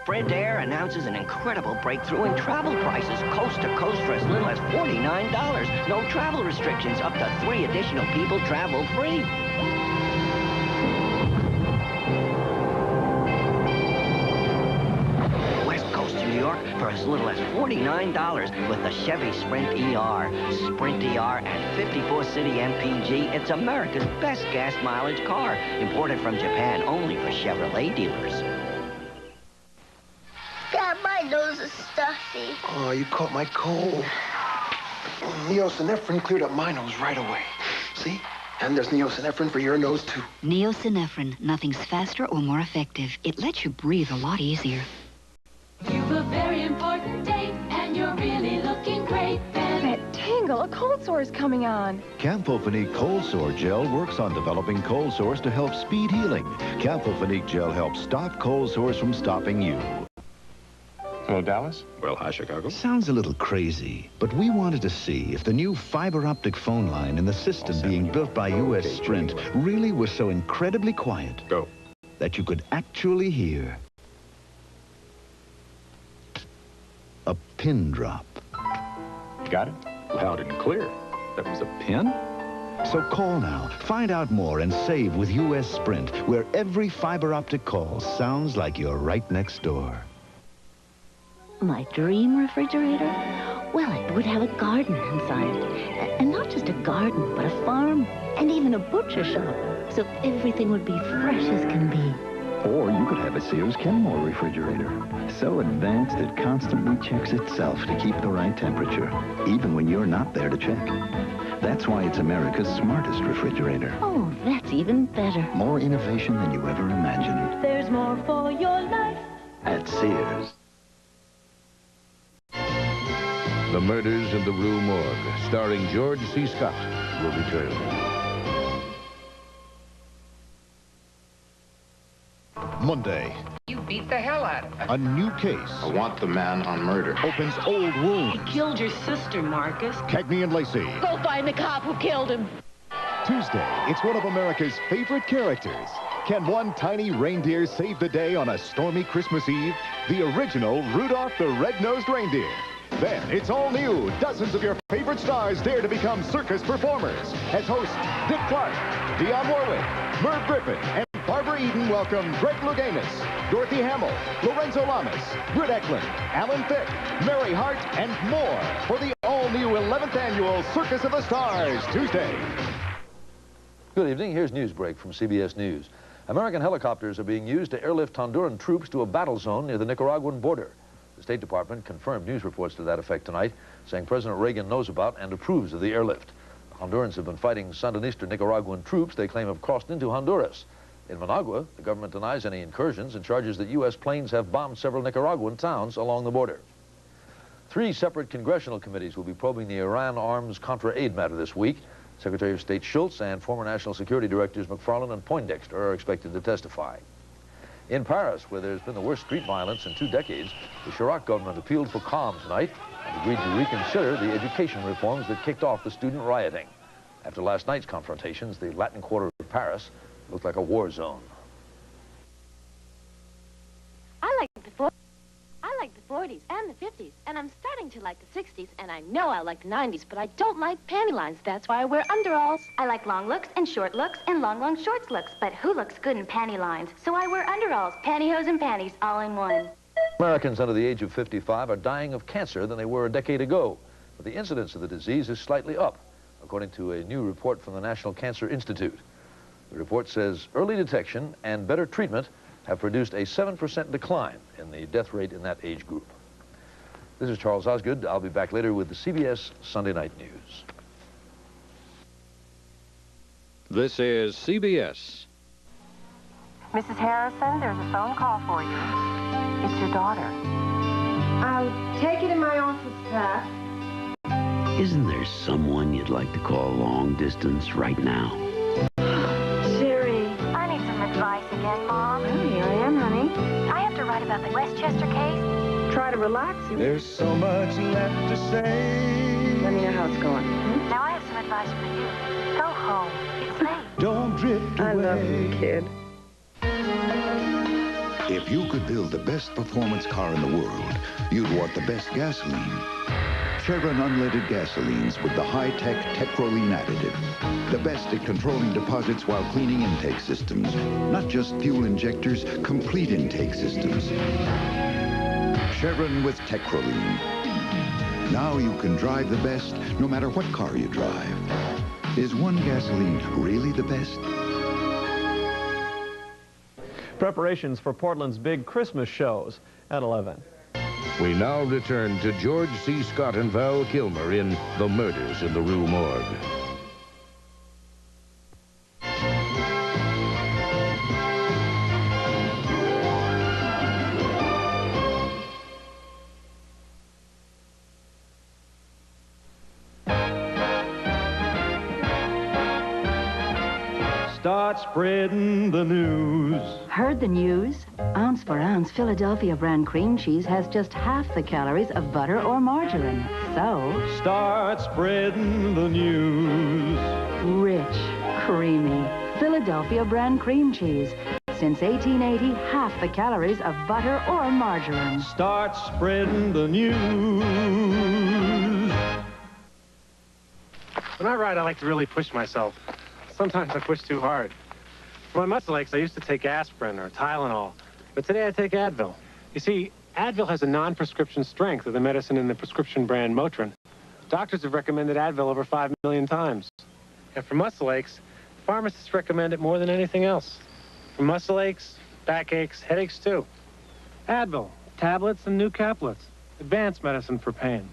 Sprint Air announces an incredible breakthrough in travel prices, coast to coast for as little as $49. No travel restrictions, up to 3 additional people travel free. West Coast to New York for as little as $49 with the Chevy Sprint ER. Sprint ER and 54-city MPG, it's America's best gas mileage car. Imported from Japan only for Chevrolet dealers. Dad, my nose is stuffy. Oh, you caught my cold. Neosynephrine cleared up my nose right away. See? And there's neosynephrine for your nose, too. Neosynephrine. Nothing's faster or more effective. It lets you breathe a lot easier. You've a very important date, and you're really looking great then. That tingle, a cold sore is coming on. Campho-Phenique Cold Sore Gel works on developing cold sores to help speed healing. Campho-Phenique Gel helps stop cold sores from stopping you. Hello, Dallas. Well, hi, Chicago. Sounds a little crazy, but we wanted to see if the new fiber optic phone line in the system being built by U.S. Sprint really was so incredibly quiet that you could actually hear a pin drop. You got it? Loud and clear. That was a pin? So call now. Find out more and save with U.S. Sprint, where every fiber optic call sounds like you're right next door. My dream refrigerator? Well, it would have a garden inside. And not just a garden, but a farm and even a butcher shop. So everything would be fresh as can be. Or you could have a Sears Kenmore refrigerator. So advanced it constantly checks itself to keep the right temperature, even when you're not there to check. That's why it's America's smartest refrigerator. Oh, that's even better. More innovation than you ever imagined. There's more for your life at Sears. The Murders in the Rue Morgue, starring George C. Scott, will return. Monday. You beat the hell out of him. A new case. I want the man on murder. Opens old wounds. He killed your sister, Marcus. Cagney and Lacey. Go find the cop who killed him. Tuesday, it's one of America's favorite characters. Can one tiny reindeer save the day on a stormy Christmas Eve? The original Rudolph the Red-Nosed Reindeer. Then, it's all new. Dozens of your favorite stars dare to become circus performers. As hosts Dick Clark, Dionne Warwick, Merv Griffin, and Barbara Eden welcome Greg Louganis, Dorothy Hamill, Lorenzo Lamas, Britt Eklund, Alan Thicke, Mary Hart, and more for the all-new 11th annual Circus of the Stars, Tuesday. Good evening. Here's Newsbreak from CBS News. American helicopters are being used to airlift Honduran troops to a battle zone near the Nicaraguan border. The State Department confirmed news reports to that effect tonight, saying President Reagan knows about and approves of the airlift. The Hondurans have been fighting Sandinista Nicaraguan troops they claim have crossed into Honduras. In Managua, the government denies any incursions and charges that U.S. planes have bombed several Nicaraguan towns along the border. 3 separate congressional committees will be probing the Iran arms contra-aid matter this week. Secretary of State Schultz and former National Security Directors McFarlane and Poindexter are expected to testify. In Paris, where there's been the worst street violence in 2 decades, the Chirac government appealed for calm tonight and agreed to reconsider the education reforms that kicked off the student rioting. After last night's confrontations, the Latin Quarter of Paris looked like a war zone. I like the 40s and the 50s, and I'm starting to like the 60s, and I know I like the 90s, but I don't like panty lines. That's why I wear underalls. I like long looks and short looks and long shorts looks, but who looks good in panty lines? So I wear underalls, pantyhose, and panties all in one. Americans under the age of 55 are dying of cancer than they were a decade ago, but the incidence of the disease is slightly up, according to a new report from the National Cancer Institute. The report says early detection and better treatment have produced a 7% decline in the death rate in that age group. This is Charles Osgood. I'll be back later with the CBS Sunday Night News. This is CBS. Mrs. Harrison, there's a phone call for you. It's your daughter. I'll take it in my office, Pat. Isn't there someone you'd like to call long distance right now? Sherry. I need some advice again, Mom. Oh, here I am, honey. I have to write about the Westchester case. Try to relax you. There's so much left to say. Let me know how it's going. Now I have some advice for you. Go home. It's late. Don't drift away. I love you, kid. If you could build the best performance car in the world, you'd want the best gasoline. Chevron unleaded gasolines with the high-tech Tetroline additive. The best at controlling deposits while cleaning intake systems. Not just fuel injectors, complete intake systems. Chevron with Tetroline. Now you can drive the best no matter what car you drive. Is one gasoline really the best? Preparations for Portland's big Christmas shows at 11. We now return to George C. Scott and Val Kilmer in The Murders in the Rue Morgue. Start spreading the news. Heard the news? Ounce for ounce, Philadelphia brand cream cheese has just half the calories of butter or margarine. So, Start spreading the news. Rich, creamy, Philadelphia brand cream cheese. Since 1880, half the calories of butter or margarine. Start spreading the news. When I ride, I like to really push myself. Sometimes I push too hard. For my muscle aches, I used to take aspirin or Tylenol, but today I take Advil. You see, Advil has a non-prescription strength of the medicine in the prescription brand Motrin. Doctors have recommended Advil over 5 million times. And for muscle aches, pharmacists recommend it more than anything else. For muscle aches, backaches, headaches too. Advil, tablets and new caplets. Advanced medicine for pain.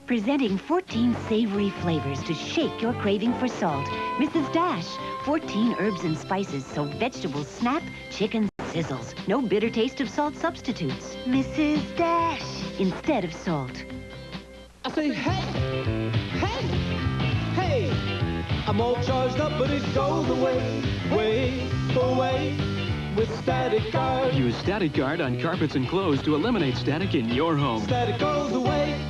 Presenting 14 savory flavors to shake your craving for salt. Mrs. Dash, 14 herbs and spices so vegetables snap, chicken sizzles. No bitter taste of salt substitutes. Mrs. Dash, instead of salt. I say, hey, hey, hey. I'm all charged up, but it goes away, away with Static Guard. Use Static Guard on carpets and clothes to eliminate static in your home. Static goes away.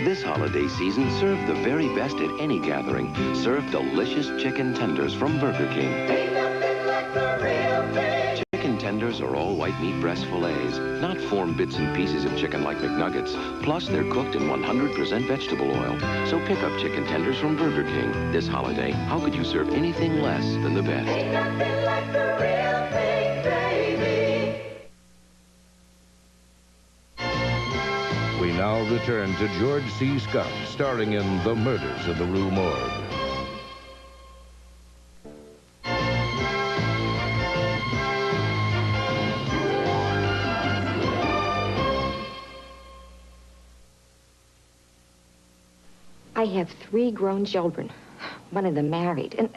This holiday season, serve the very best at any gathering. Serve delicious chicken tenders from Burger King. Ain't nothing like the real thing. Chicken tenders are all white meat breast fillets, not formed bits and pieces of chicken like McNuggets. Plus, they're cooked in 100% vegetable oil. So pick up chicken tenders from Burger King. This holiday, how could you serve anything less than the best? Ain't nothing like the real thing, baby. We now return to George C. Scott, starring in The Murders in the Rue Morgue. I have 3 grown children, one of them married, and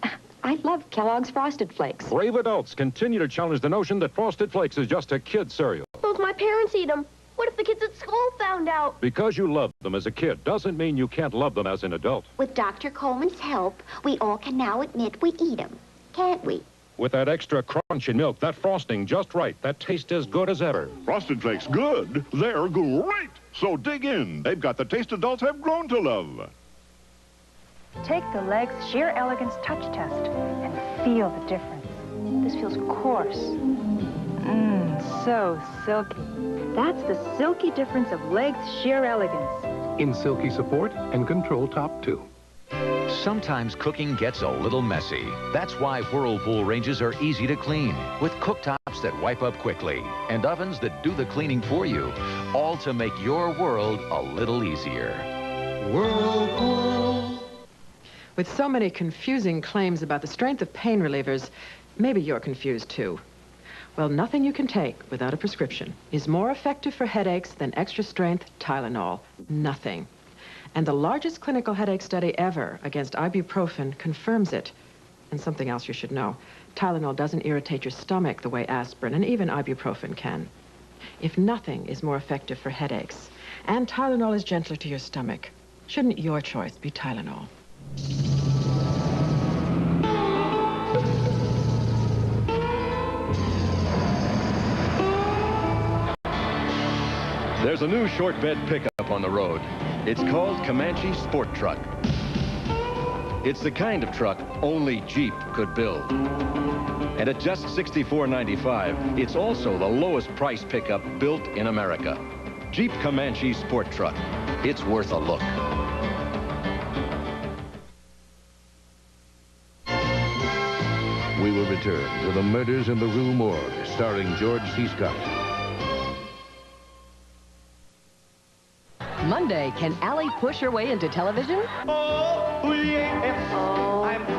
I love Kellogg's Frosted Flakes. Brave adults continue to challenge the notion that Frosted Flakes is just a kid cereal. Both my parents eat them. What if the kids at school found out? Because you love them as a kid doesn't mean you can't love them as an adult. With Dr. Coleman's help, we all can now admit we eat them, can't we? With that extra crunch in milk, that frosting just right, that taste as good as ever. Frosted Flakes good? They're great! So dig in. They've got the taste adults have grown to love. Take the Legs Sheer Elegance Touch Test and feel the difference. This feels coarse. So silky. That's the silky difference of Legs Sheer Elegance. In silky support and control top 2. Sometimes cooking gets a little messy. That's why Whirlpool ranges are easy to clean, with cooktops that wipe up quickly and ovens that do the cleaning for you, all to make your world a little easier. Whirlpool. With so many confusing claims about the strength of pain relievers, maybe you're confused too. Well, nothing you can take without a prescription is more effective for headaches than extra-strength Tylenol. Nothing. And the largest clinical headache study ever against ibuprofen confirms it. And something else you should know. Tylenol doesn't irritate your stomach the way aspirin and even ibuprofen can. If nothing is more effective for headaches, and Tylenol is gentler to your stomach, shouldn't your choice be Tylenol? There's a new short bed pickup on the road. It's called Comanche Sport Truck. It's the kind of truck only Jeep could build. And at just $64.95, it's also the lowest price pickup built in America. Jeep Comanche Sport Truck. It's worth a look. We will return to The Murders in the Rue Morgue, starring George C. Scott. Monday, can Allie push her way into television? Oh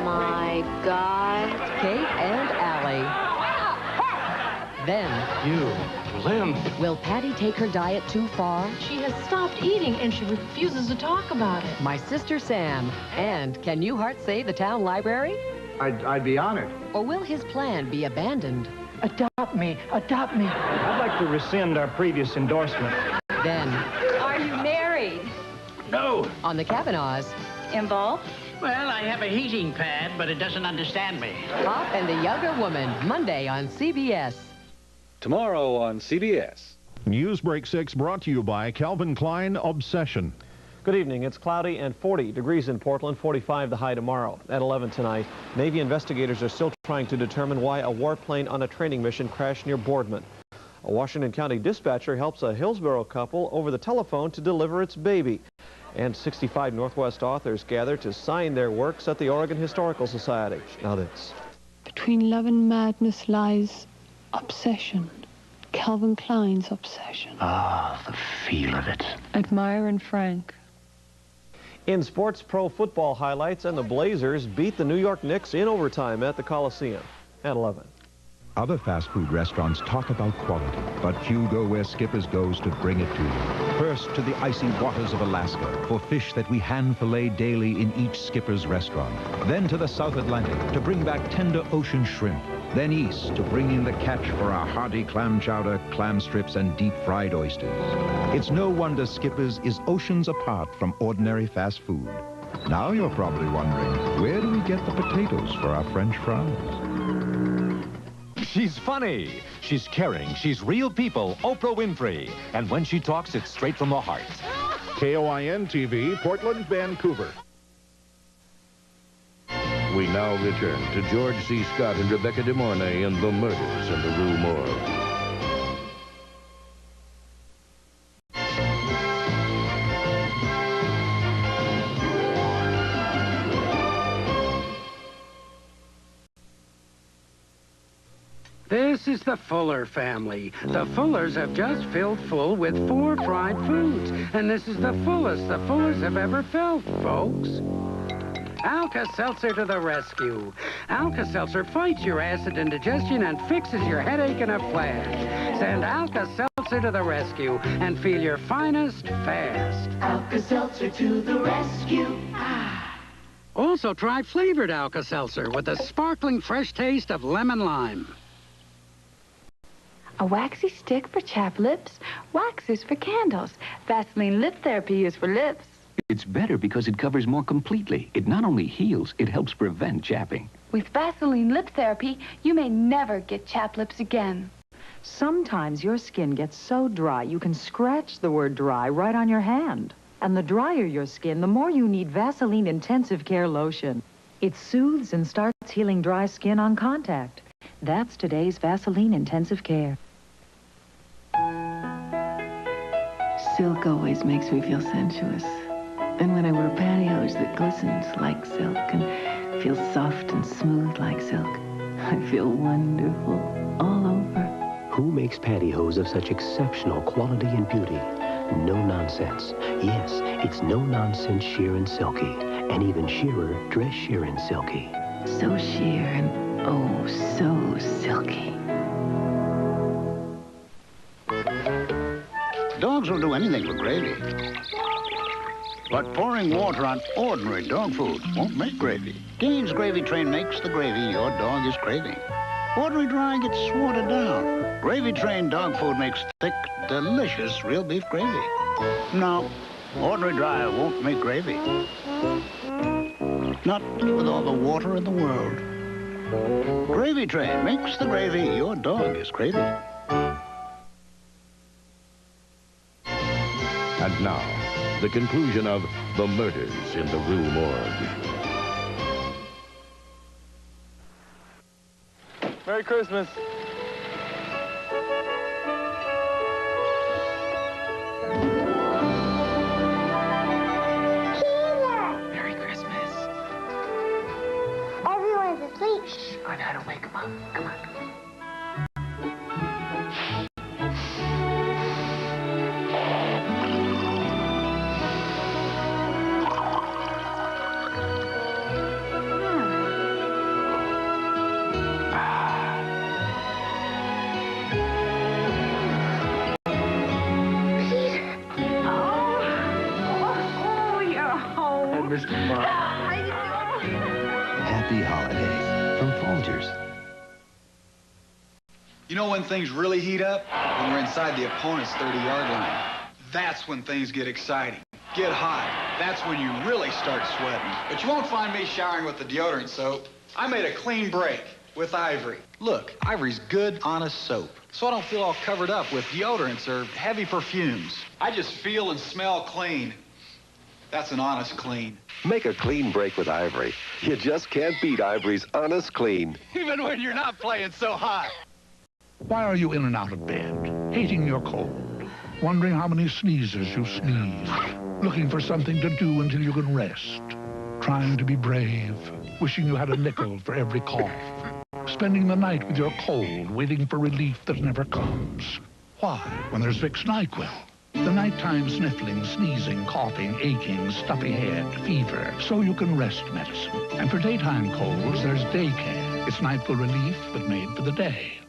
my God. Kate and Allie. Then... You limp. Will Patty take her diet too far? She has stopped eating and she refuses to talk about it. My sister Sam. And can Newhart save the town library? I'd be honored. Or will his plan be abandoned? Adopt me. Adopt me. I'd like to rescind our previous endorsement. Then... Are you married? No. On the Kavanaughs. Involved? Well, I have a heating pad, but it doesn't understand me. Pop and the Younger Woman, Monday on CBS. Tomorrow on CBS. Newsbreak 6 brought to you by Calvin Klein Obsession. Good evening. It's cloudy and 40 degrees in Portland, 45 the high tomorrow. At 11 tonight, Navy investigators are still trying to determine why a warplane on a training mission crashed near Boardman. A Washington County dispatcher helps a Hillsborough couple over the telephone to deliver its baby. And 65 Northwest authors gather to sign their works at the Oregon Historical Society. Now this. Between love and madness lies obsession. Calvin Klein's obsession. Ah, the feel of it. Admire and Frank. In sports, pro football highlights, and the Blazers beat the New York Knicks in overtime at the Coliseum at 11. Other fast food restaurants talk about quality, but few go where Skipper's goes to bring it to you. First to the icy waters of Alaska for fish that we hand fillet daily in each Skipper's restaurant. Then to the South Atlantic to bring back tender ocean shrimp. Then east to bring in the catch for our hearty clam chowder, clam strips, and deep-fried oysters. It's no wonder Skipper's is oceans apart from ordinary fast food. Now you're probably wondering, where do we get the potatoes for our French fries? She's funny, she's caring, she's real people, Oprah Winfrey. And when she talks, it's straight from the heart. KOIN TV, Portland, Vancouver. We now return to George C. Scott and Rebecca De Mornay in The Murders in the Rue Morgue. This is the Fuller family. The Fullers have just filled full with 4 fried foods. And this is the fullest the Fullers have ever felt, folks. Alka-Seltzer to the rescue. Alka-Seltzer fights your acid indigestion and fixes your headache in a flash. Send Alka-Seltzer to the rescue and feel your finest fast. Alka-Seltzer to the rescue. Also try flavored Alka-Seltzer with a sparkling fresh taste of lemon lime. A waxy stick for chapped lips, wax is for candles. Vaseline lip therapy is for lips. It's better because it covers more completely. It not only heals, it helps prevent chapping. With Vaseline lip therapy, you may never get chapped lips again. Sometimes your skin gets so dry, you can scratch the word dry right on your hand. And the drier your skin, the more you need Vaseline Intensive Care Lotion. It soothes and starts healing dry skin on contact. That's today's Vaseline Intensive Care. Silk always makes me feel sensuous. And when I wear pantyhose that glistens like silk and feels soft and smooth like silk, I feel wonderful all over. Who makes pantyhose of such exceptional quality and beauty? No nonsense. Yes, it's no nonsense sheer and silky. And even sheerer dress sheer and silky. So sheer and oh, so silky. Dogs will do anything for gravy. But pouring water on ordinary dog food won't make gravy. Gaines Gravy Train makes the gravy your dog is craving. Ordinary dry gets watered down. Gravy Train dog food makes thick, delicious real beef gravy. No, ordinary dry won't make gravy. Not with all the water in the world. Gravy Train makes the gravy your dog is craving. And now, the conclusion of The Murders in the Rue Morgue. Merry Christmas. Merry Christmas. Everyone's asleep. Shh, I know how to wake them up. Come on. Happy holidays from Folgers. You know when things really heat up? When we're inside the opponent's 30-yard line. That's when things get exciting, get hot. That's when you really start sweating. But you won't find me showering with the deodorant soap. I made a clean break with Ivory. Look, Ivory's good, honest soap. So I don't feel all covered up with deodorants or heavy perfumes. I just feel and smell clean. That's an honest clean. Make a clean break with Ivory. You just can't beat Ivory's honest clean. Even when you're not playing so hot. Why are you in and out of bed, hating your cold, wondering how many sneezes you sneeze, looking for something to do until you can rest, trying to be brave, wishing you had a nickel for every cough, spending the night with your cold, waiting for relief that never comes? Why, when there's Vicks NyQuil? The nighttime sniffling, sneezing, coughing, aching, stuffy head, fever, so you can rest medicine. And for daytime colds, there's Daycare. It's NyQuil relief, but made for the day.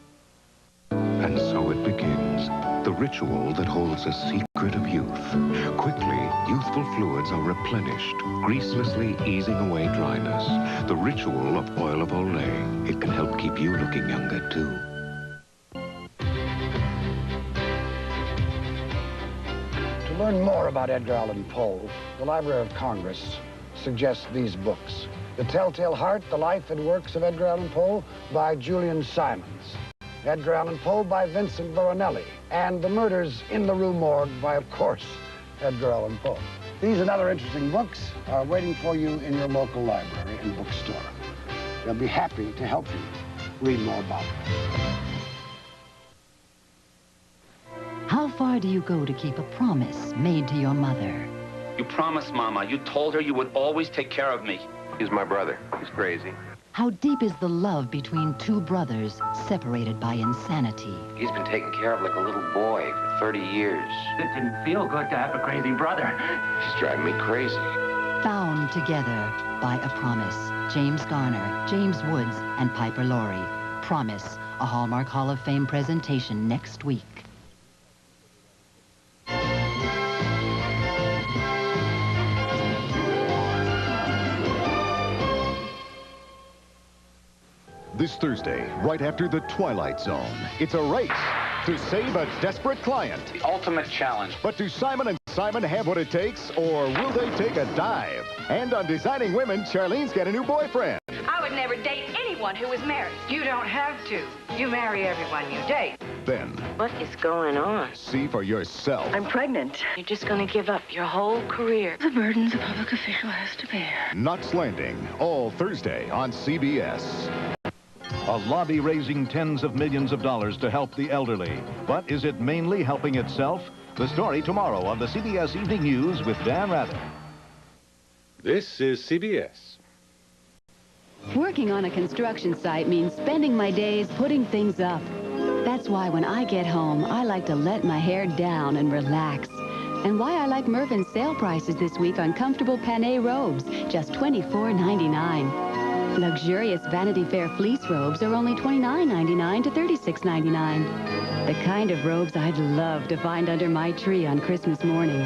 And so it begins, the ritual that holds a secret of youth. Quickly, youthful fluids are replenished, greaselessly easing away dryness. The ritual of oil of Olay. It can help keep you looking younger, too. To learn more about Edgar Allan Poe, the Library of Congress suggests these books. The Telltale Heart, The Life and Works of Edgar Allan Poe by Julian Simons. Edgar Allan Poe by Vincent Veronelli. And The Murders in the Rue Morgue by, of course, Edgar Allan Poe. These and other interesting books are waiting for you in your local library and bookstore. They'll be happy to help you read more about them. How far do you go to keep a promise made to your mother? You promised, Mama. You told her you would always take care of me. He's my brother. He's crazy. How deep is the love between two brothers separated by insanity? He's been taken care of like a little boy for 30 years. It didn't feel good to have a crazy brother. She's driving me crazy. Bound together by a promise. James Garner, James Woods, and Piper Laurie. Promise, a Hallmark Hall of Fame presentation next week. This Thursday, right after The Twilight Zone, it's a race to save a desperate client. The ultimate challenge. But do Simon and Simon have what it takes, or will they take a dive? And on Designing Women, Charlene's got a new boyfriend. I would never date anyone who was married. You don't have to. You marry everyone you date. Then, What is going on? see for yourself. I'm pregnant. You're just going to give up your whole career. The burdens a public official has to bear. Knots Landing, all Thursday on CBS. A lobby raising tens of millions of dollars to help the elderly. But is it mainly helping itself? The story tomorrow on the CBS Evening News with Dan Rather. This is CBS. Working on a construction site means spending my days putting things up. That's why when I get home, I like to let my hair down and relax. And why I like Mervyn's sale prices this week on comfortable pané robes, just $24.99. Luxurious Vanity Fair fleece robes are only $29.99 to $36.99. The kind of robes I'd love to find under my tree on Christmas morning.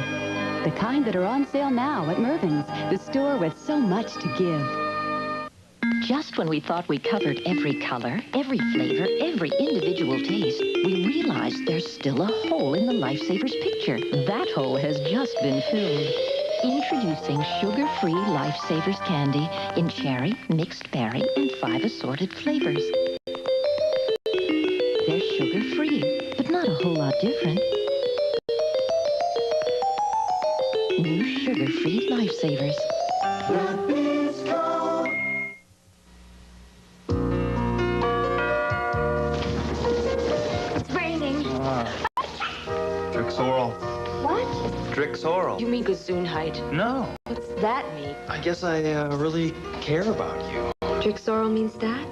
The kind that are on sale now at Mervyn's, the store with so much to give. Just when we thought we covered every color, every flavor, every individual taste, we realized there's still a hole in the Lifesavers picture. That hole has just been filled. Introducing sugar-free Lifesavers candy in cherry, mixed berry, and 5 assorted flavors. They're sugar-free, but not a whole lot different. New sugar-free Lifesavers. Drixoral. You mean Gesundheit? No. What's that mean? I guess I really care about you. Drixoral means that?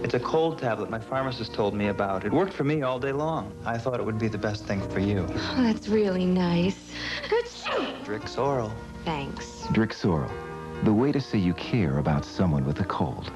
It's a cold tablet my pharmacist told me about. It worked for me all day long. I thought it would be the best thing for you. Oh, that's really nice. Drixoral. Thanks. Drixoral, the way to say you care about someone with a cold.